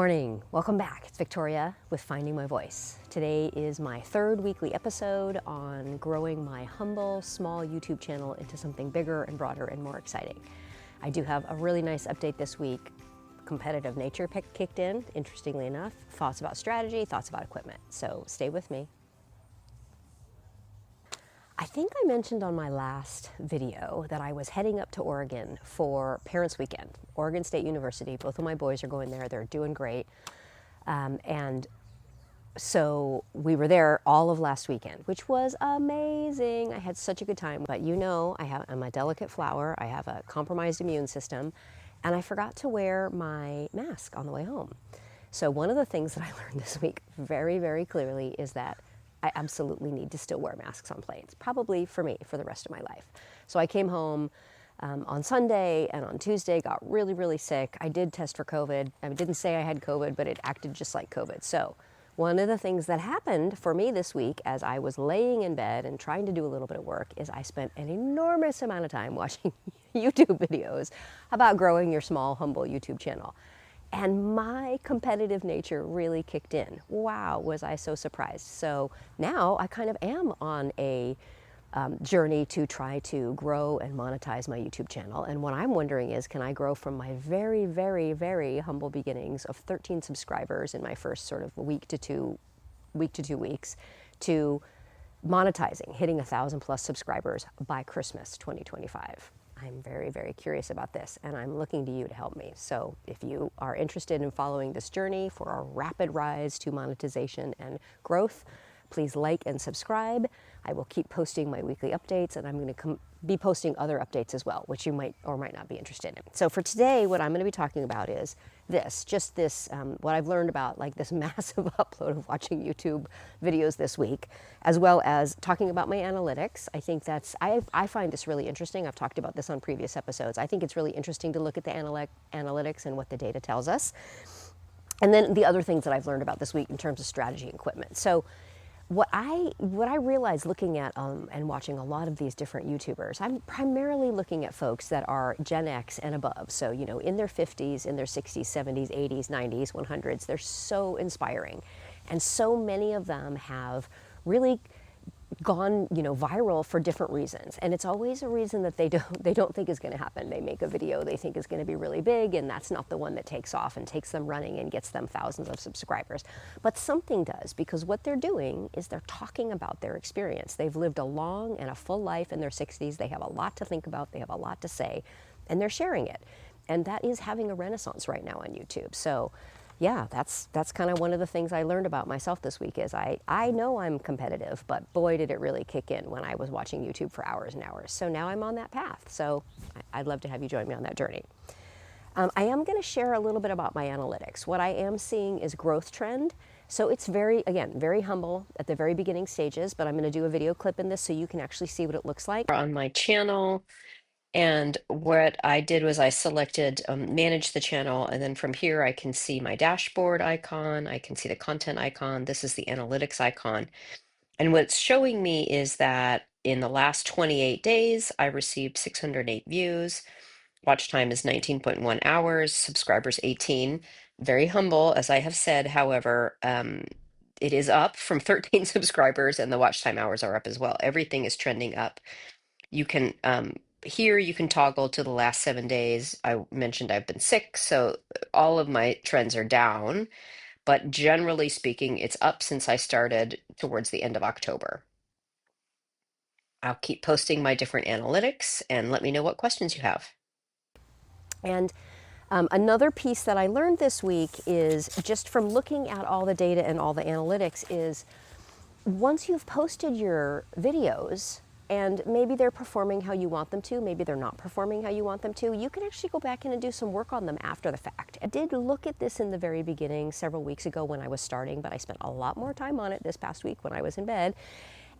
Morning, welcome back. It's Victoria with Finding My Voice. Today is my third weekly episode on growing my humble, small YouTube channel into something bigger and broader and more exciting. I do have a really nice update this week. Competitive nature kicked in, interestingly enough. Thoughts about strategy, thoughts about equipment. So stay with me. I think I mentioned on my last video that I was heading up to Oregon for Parents Weekend, Oregon State University. Both of my boys are going there. They're doing great. And so we were there all of last weekend, which was amazing. I had such a good time. But you know, I'm a delicate flower. I have a compromised immune system. And I forgot to wear my mask on the way home. So one of the things that I learned this week very, very clearly is that I absolutely need to still wear masks on planes, probably for me, for the rest of my life. So I came home on Sunday and on Tuesday, got really, really sick. I did test for COVID. I didn't say I had COVID, but it acted just like COVID. So one of the things that happened for me this week as I was laying in bed and trying to do a little bit of work is I spent an enormous amount of time watching YouTube videos about growing your small, humble YouTube channel. And my competitive nature really kicked in. Wow, was I so surprised. So now I kind of am on a journey to try to grow and monetize my YouTube channel. And what I'm wondering is, can I grow from my very, very, very humble beginnings of 13 subscribers in my first sort of week to two weeks to monetizing, hitting 1,000 plus subscribers by Christmas 2025. I'm very, very curious about this, and I'm looking to you to help me. So if you are interested in following this journey for a rapid rise to monetization and growth, please like and subscribe. I will keep posting my weekly updates, and I'm going to be posting other updates as well, which you might or might not be interested in. So for today, what I'm going to be talking about is what I've learned about like this massive upload of watching YouTube videos this week, as well as talking about my analytics. I think I find this really interesting. I've talked about this on previous episodes. I think it's really interesting to look at the analytics and what the data tells us. And then the other things that I've learned about this week in terms of strategy and equipment. So what I realized looking at and watching a lot of these different YouTubers, I'm primarily looking at folks that are Gen X and above. So, you know, in their 50s, in their 60s, 70s, 80s, 90s, 100s. They're so inspiring. And so many of them have really gone, you know, viral for different reasons. And it's always a reason that they don't think is going to happen. They make a video they think is going to be really big, and that's not the one that takes off and takes them running and gets them thousands of subscribers. But something does, because what they're doing is they're talking about their experience. They've lived a long and a full life in their 60s. They have a lot to think about. They have a lot to say, and they're sharing it. And that is having a renaissance right now on YouTube. So yeah, that's kind of one of the things I learned about myself this week is I know I'm competitive, but boy, did it really kick in when I was watching YouTube for hours and hours. So now I'm on that path. So I'd love to have you join me on that journey. I am going to share a little bit about my analytics. What I am seeing is growth trend. So it's very humble at the very beginning stages, but I'm going to do a video clip in this so you can actually see what it looks like on my channel. And what I did was I selected manage the channel, and then from here I can see my dashboard icon, I can see the content icon, this is the analytics icon. And what's showing me is that in the last 28 days, I received 608 views, watch time is 19.1 hours, subscribers 18. Very humble, as I have said, however, it is up from 13 subscribers and the watch time hours are up as well. Everything is trending up. You can here you can toggle to the last 7 days. I mentioned I've been sick, so all of my trends are down, but generally speaking, it's up since I started towards the end of October. I'll keep posting my different analytics and let me know what questions you have. And another piece that I learned this week is just from looking at all the data and all the analytics is once you've posted your videos, and maybe they're performing how you want them to, maybe they're not performing how you want them to, you can actually go back in and do some work on them after the fact. I did look at this in the very beginning several weeks ago when I was starting, but I spent a lot more time on it this past week when I was in bed.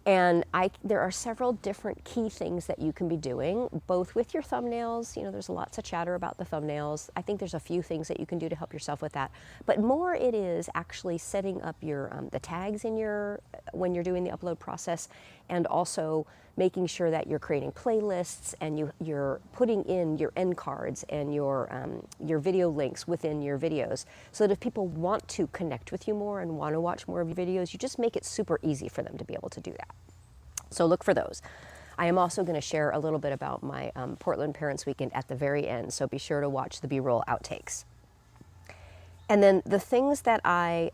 And there are several different key things that you can be doing, both with your thumbnails. You know, there's lots of chatter about the thumbnails. I think there's a few things that you can do to help yourself with that. But more it is actually setting up your the tags in when you're doing the upload process, and also making sure that you're creating playlists and you're putting in your end cards and your video links within your videos, so that if people want to connect with you more and want to watch more of your videos, you just make it super easy for them to be able to do that. So look for those. I am also going to share a little bit about my Portland Parents Weekend at the very end, so be sure to watch the B-roll outtakes. And then the things that I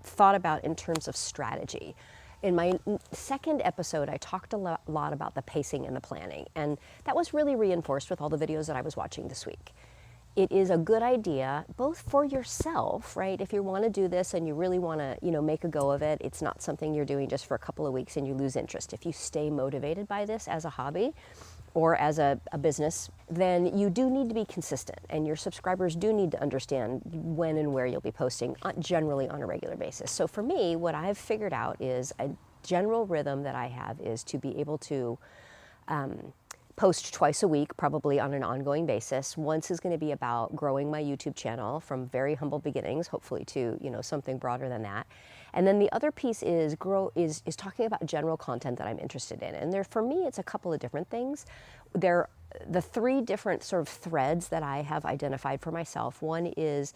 thought about in terms of strategy. In my second episode, I talked a lot about the pacing and the planning, and that was really reinforced with all the videos that I was watching this week. It is a good idea, both for yourself, right? If you want to do this and you really want to, make a go of it, it's not something you're doing just for a couple of weeks and you lose interest. If you stay motivated by this as a hobby or as a business, then you do need to be consistent, and your subscribers do need to understand when and where you'll be posting, generally on a regular basis. So for me, what I've figured out is a general rhythm that I have is to be able to post twice a week, probably on an ongoing basis. Once is going to be about growing my YouTube channel from very humble beginnings, hopefully to something broader than that. And then the other piece is talking about general content that I'm interested in. And there, for me, it's a couple of different things. The three different sort of threads that I have identified for myself. One is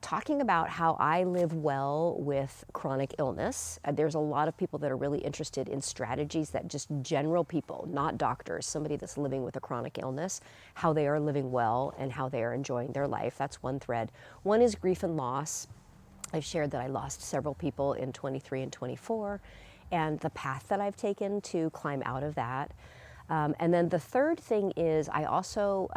talking about how I live well with chronic illness. There's a lot of people that are really interested in strategies that just general people, not doctors, somebody that's living with a chronic illness, how they are living well and how they are enjoying their life. That's one thread. One is grief and loss. I've shared that I lost several people in 23 and 24, and the path that I've taken to climb out of that. And then the third thing is I also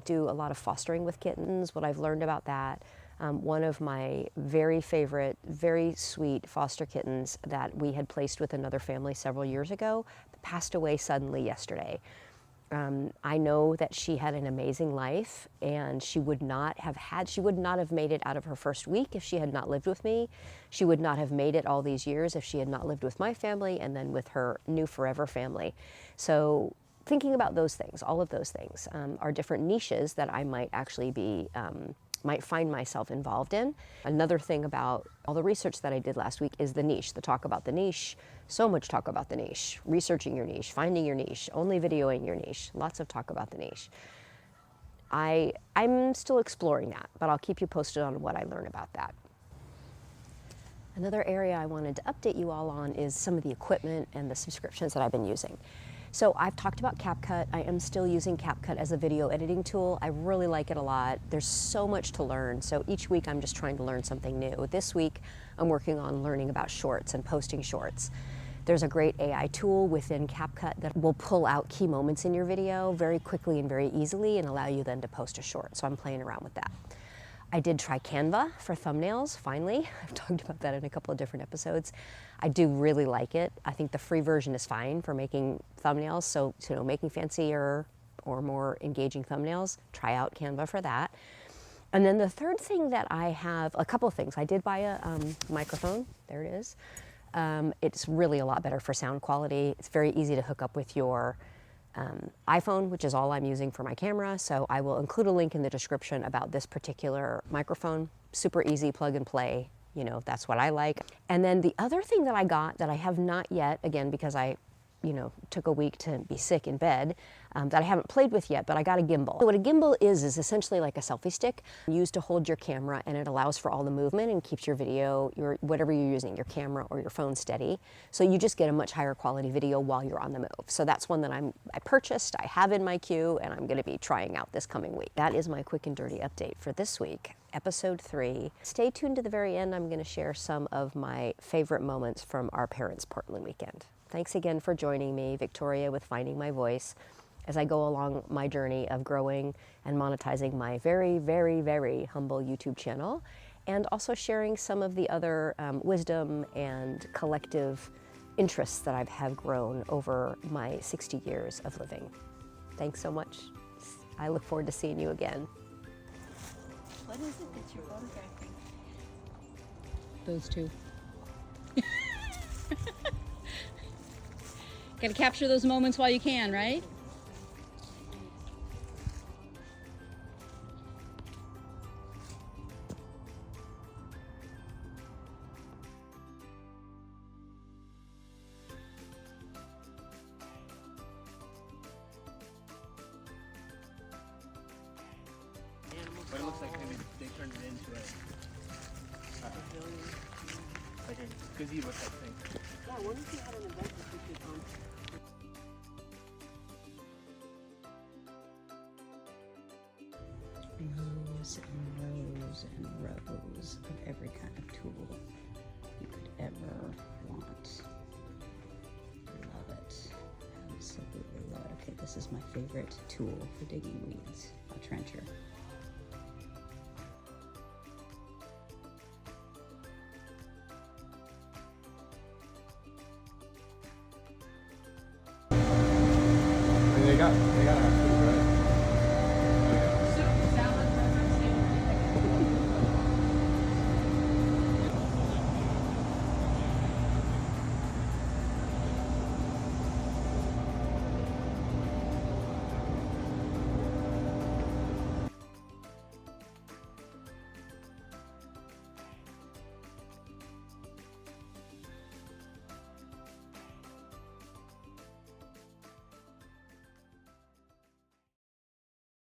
do a lot of fostering with kittens, what I've learned about that. One of my very favorite, very sweet foster kittens that we had placed with another family several years ago passed away suddenly yesterday. I know that she had an amazing life, and she would not have made it out of her first week if she had not lived with me. She would not have made it all these years if she had not lived with my family and then with her new forever family. So thinking about those things, all of those things, are different niches that I might actually be might find myself involved in. Another thing about all the research that I did last week is the niche, the talk about the niche. So much talk about the niche, researching your niche, finding your niche, only videoing your niche, lots of talk about the niche. I'm still exploring that, but I'll keep you posted on what I learn about that. Another area I wanted to update you all on is some of the equipment and the subscriptions that I've been using. So I've talked about CapCut. I am still using CapCut as a video editing tool. I really like it a lot. There's so much to learn. So each week I'm just trying to learn something new. This week I'm working on learning about shorts and posting shorts. There's a great AI tool within CapCut that will pull out key moments in your video very quickly and very easily and allow you then to post a short. So I'm playing around with that. I did try Canva for thumbnails, finally. I've talked about that in a couple of different episodes. I do really like it. I think the free version is fine for making thumbnails, so making fancier or more engaging thumbnails, try out Canva for that. And then the third thing that I have, a couple of things. I did buy a microphone, there it is. It's really a lot better for sound quality. It's very easy to hook up with your iPhone, which is all I'm using for my camera. So I will include a link in the description about this particular microphone. Super easy, plug and play. That's what I like. And then the other thing that I got that I have not yet, again, because I took a week to be sick in bed, that I haven't played with yet, but I got a gimbal. So what a gimbal is essentially like a selfie stick used to hold your camera, and it allows for all the movement and keeps your video, whatever you're using, your camera or your phone, steady. So you just get a much higher quality video while you're on the move. So that's one that I purchased, I have in my queue, and I'm gonna be trying out this coming week. That is my quick and dirty update for this week, episode 3. Stay tuned to the very end. I'm gonna share some of my favorite moments from our Parents Portland weekend. Thanks again for joining me, Victoria, with Finding My Voice, as I go along my journey of growing and monetizing my very, very, very humble YouTube channel, and also sharing some of the other wisdom and collective interests that I have grown over my 60 years of living. Thanks so much. I look forward to seeing you again. What is it that you're photographing? Those two. Gotta capture those moments while you can, right? turned it into like a gazebo type thing. Yeah, I wonder if you had an event this weekend on. Rows and rows and rows of every kind of tool you could ever want. Love it. Absolutely love it. Okay, this is my favorite tool for digging weeds, a trencher. I mean, they got